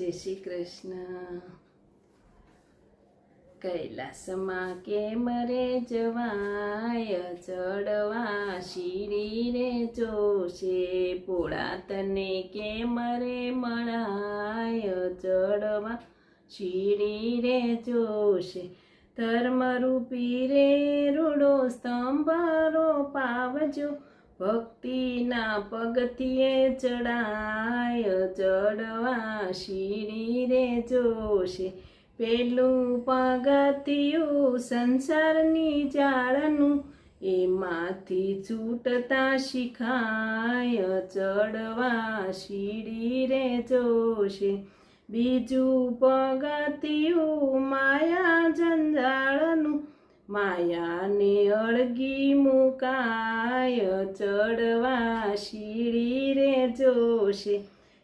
જય શ્રી કૃષ્ણ। કૈલાસમાં કેમ રે જવાય, ચડવા શીરી રે જોશે, પોળા તને કેમ રે મળાય, ચડવા શીરી રે જોશે। ધર્મરૂપી રે રૂડો સ્તંભરો પાવજો, ભક્તિના પગથિયે ચડાય, ચડવા શીરી રે જોશે। પેલું પગથિયું સંસારની જાળનું, એમાંથી છૂટતા શીખાય, ચડવા શીરી રે જોશે। બીજું પગથિયું માયા જંજાળનું, માયાને અળગી મુકાય, ચડવા શીરી રે જોશે।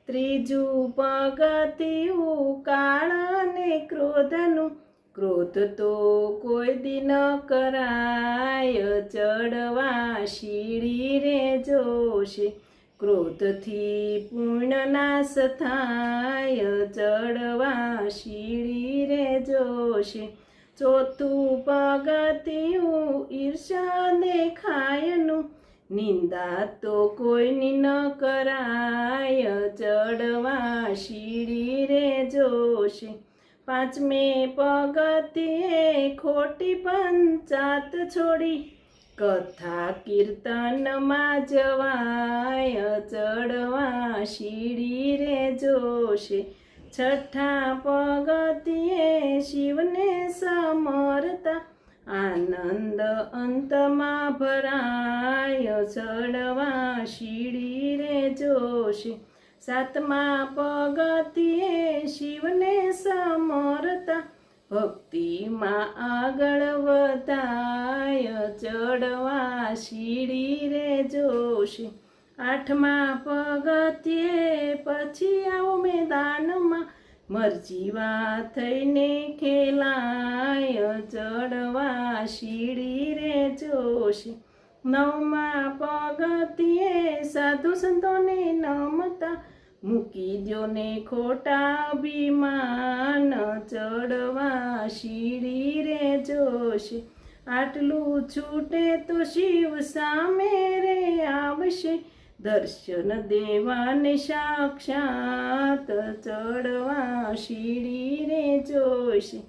ત્રીજું પગથિયું કાળ અને ક્રોધનું, ક્રોધ તો કોઈ દી ન કરાય, ચડવા શીરી રે જોશે। ક્રોધથી પૂર્ણ નાશ થાય, ચડવા શીરી રે જોશે। ચોથું પગથિયું ઈર્ષા દેખાયનું, નિંદા તો કોઈની ન કરાય, ચડવા શીરી રે જોશે। પાંચમે પગથિયે ખોટી પંચાત છોડી, કથા કીર્તનમાં જવાય, ચડવા શીરી રે જોશે। છઠ્ઠા પગથિયે શિવને સમરતા, આનંદ અંતમાં ભરાય, ચડવા શીરી રે જોશે। સાતમા પગથિયે શિવને સમરતા, ભક્તિમાં આગળ વધાય, ચડવા શીરી રે જોશે। આઠમા પગથિયે પછી આવો મેદાનમાં, મરજીવા થઈને ખેલાય, ચડવા શીરી રે જોશે। નવમા પગથિયે સાધુ સંતોને નમતા, મૂકી દ્યો ને ખોટા અભિમાન, ચડવા શીરી રે જોશે। આટલું છૂટે તો શિવ સામે રે આવશે, દર્શન દેવાને સાક્ષાત, ચડવા શીરી રે જોશે।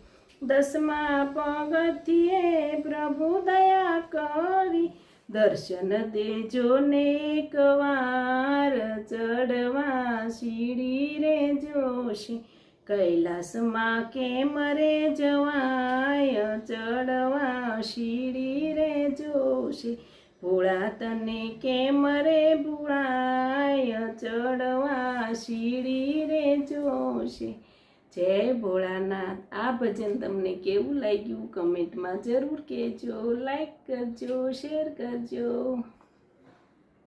દસમા પગથિયે પ્રભુ દયા કરી, દર્શન દેજો ને એકવાર, ચડવા શીરી રે જોશે। કૈલાસમાં કેમ રે જવાય, ચડવા શીરી રે જોશે। ભોળા તને કેમ રે ભૂળાય, ચડવા શીરી રે જોશે। જય ભોળાનાથ। આ ભજન તમને કેવું લાગ્યું કમેન્ટમાં જરૂર કહેજો, લાઈક કરજો, શેર કરજો।